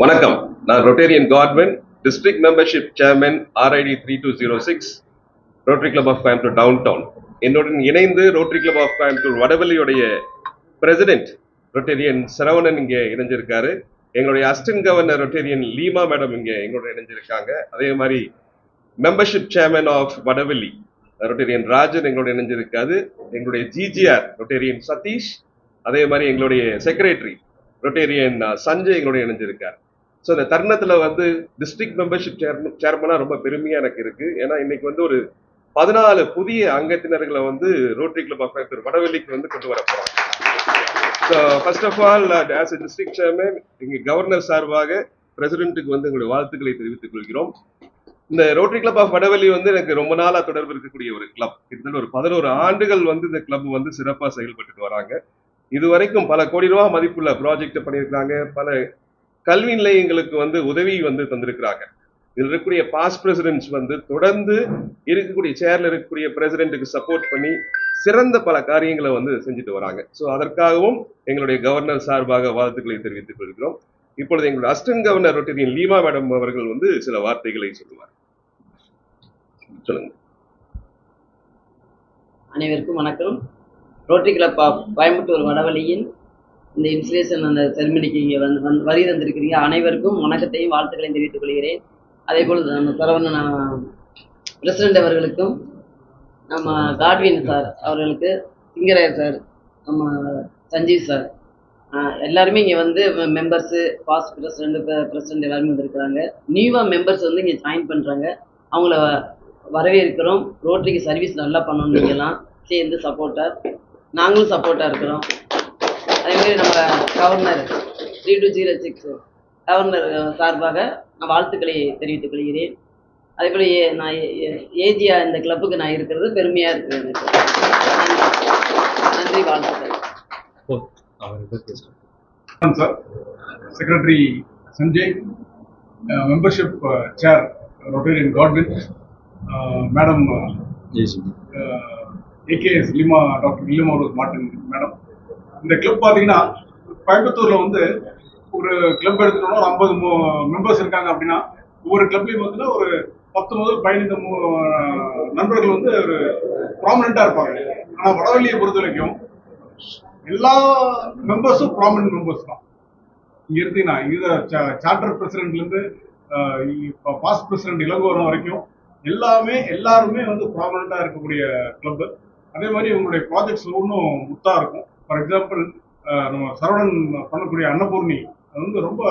வணக்கம். நான் Rotarian Godwin, district membership chairman RID 3206, Rotary club of Coimbatore town town. என்னுடன் இணைந்து ரோட்டரி கிளப் ஆஃப் கோயம்புத்தூர் வடவள்ளியுடைய பிரசிடென்ட் ரொட்டேரியன் சரவணன் இங்கே இணைஞ்சிருக்காரு. எங்களுடைய assistant governor Rotarian Leema madam இங்கே எங்களோட இணைஞ்சிருக்காங்க. அதே மாதிரி membership chairman of Vadavalli Rotarian Rajan எங்களோட இணைஞ்சிருக்காது. எங்களுடைய GGR ரொட்டேரியன் சதீஷ், அதே மாதிரி எங்களுடைய செக்ரட்டரி ரொட்டேரியன் சஞ்சய் எங்களோட இணைஞ்சிருக்கார். ஸோ இந்த தருணத்தில் வந்து டிஸ்ட்ரிக்ட் மெம்பர்ஷிப் சேர்மனாக ரொம்ப பெருமையாக எனக்கு இருக்கு. ஏன்னா இன்னைக்கு வந்து ஒரு 14 புதிய அங்கத்தினர்களை வந்து ரோட்டரி கிளப் ஆஃப் கோயம்புத்தூர் வடவள்ளிக்கு வந்து கொண்டு வர போறோம். So first of all as a district chairman இங்கே கவர்னர் சார்பாக பிரசிடென்ட்டுக்கு வந்து எங்களுடைய வாழ்த்துக்களை தெரிவித்துக் கொள்கிறோம். இந்த ரோட்டரி கிளப் ஆஃப் வடவள்ளி வந்து எனக்கு ரொம்ப நாளா தொடர்பு இருக்கக்கூடிய ஒரு கிளப். கிட்டத்தட்ட ஒரு 11 ஆண்டுகள் வந்து இந்த கிளப் வந்து சிறப்பாக செயல்பட்டு வராங்க. இதுவரைக்கும் பல கோடி ரூபாய் மதிப்புள்ள ப்ராஜெக்ட் பண்ணியிருக்காங்க. பல கல்வி நிலையங்களுக்கு வந்து உதவி வந்து தந்திருக்கிறாங்க. இதில் இருக்கக்கூடிய பாஸ்ட் பிரசிடென்ட்ஸ் வந்து தொடர்ந்து இருக்கக்கூடிய சேர்ல இருக்கக்கூடிய பிரசிடென்ட்டுக்கு சப்போர்ட் பண்ணி சிறந்த பல காரியங்களை வந்து செஞ்சுட்டு வராங்க. ஸோ அதற்காகவும் எங்களுடைய கவர்னர் சார்பாக வாழ்த்துக்களை தெரிவித்துக் கொள்கிறோம். இப்பொழுது எங்களுடைய assistant governor Rotarian Leema madam அவர்கள் வந்து சில வார்த்தைகளை சொல்லுவார். சொல்லுங்க. அனைவருக்கும் வணக்கம். ரோட்டரி கிளப் ஆஃப் கோயம்புத்தூர் வடவள்ளியின் இந்த இன்ஸ்டிலேஷன் அந்த செரிமனிக்கு இங்கே வரி தந்திருக்கிறீங்க. அனைவருக்கும் வணக்கத்தையும் வாழ்த்துக்களையும் தெரிவித்துக் கொள்கிறேன். அதே போல் நம்ம சரவணன் பிரசிடென்ட் அவர்களுக்கும், நம்ம காட்வின் சார் அவர்களுக்கு, சிங்கராயர் சார், நம்ம சஞ்சீவ் சார், எல்லாருமே இங்கே வந்து மெம்பர்ஸு, பாஸ்ட் பிரசிடென்ட் எல்லாருமே வந்திருக்கிறாங்க. நியூவாக மெம்பர்ஸ் வந்து இங்கே ஜாயின் பண்ணுறாங்க. அவங்கள வரவேற்கிறோம். ரோட்டரிக்கு சர்வீஸ் நல்லா பண்ணணும். நீங்கள்லாம் சேர்ந்து சப்போர்ட்டாக, நாங்களும் சப்போர்ட்டாக இருக்கிறோம். அதேமாதிரி நம்ம கவர்னர் 3206 கவர்னர் சார்பாக நான் வாழ்த்துக்களை தெரிவித்துக் கொள்கிறேன். அதேபோல் நான் ஏஜியா இந்த கிளப்புக்கு நான் இருக்கிறது பெருமையாக இருக்குது எனக்கு. நன்றி, வாழ்த்துக்கள். Sir, secretary Sanjay, membership chair Rotarian Godwin, madam AKS Leema, doctor Leema Martin madam. இந்த கிளப் பார்த்தீங்கன்னா கோயம்புத்தூர்ல வந்து ஒரு கிளப் எடுத்துட்டோம்னா ஒரு 50 மெம்பர்ஸ் இருக்காங்க அப்படின்னா, ஒவ்வொரு கிளப்லையும் பார்த்தீங்கன்னா ஒரு 10 முதல் 15 நண்பர்கள் வந்து ஒரு ப்ராமினெண்டா இருப்பாங்க. ஆனால் வடவள்ளியை பொறுத்த வரைக்கும் எல்லா மெம்பர்ஸும் ப்ராமினென்ட் மெம்பர்ஸ் தான். இங்க இருந்தீங்கன்னா இது சார்ட்டர் பிரசிடென்ட்லேருந்து பாஸ்ட் பிரசிடென்ட் இளங்கோவன் வரைக்கும் எல்லாருமே வந்து ப்ராமினெண்டா இருக்கக்கூடிய கிளப். அதே மாதிரி உங்களுடைய ப்ராஜெக்ட்ஸ் ஒன்றும் முத்தா இருக்கும். ஃபார் எக்ஸாம்பிள் நம்ம சரவணன் பண்ணக்கூடிய அன்னபூர்ணி, அது வந்து ரொம்ப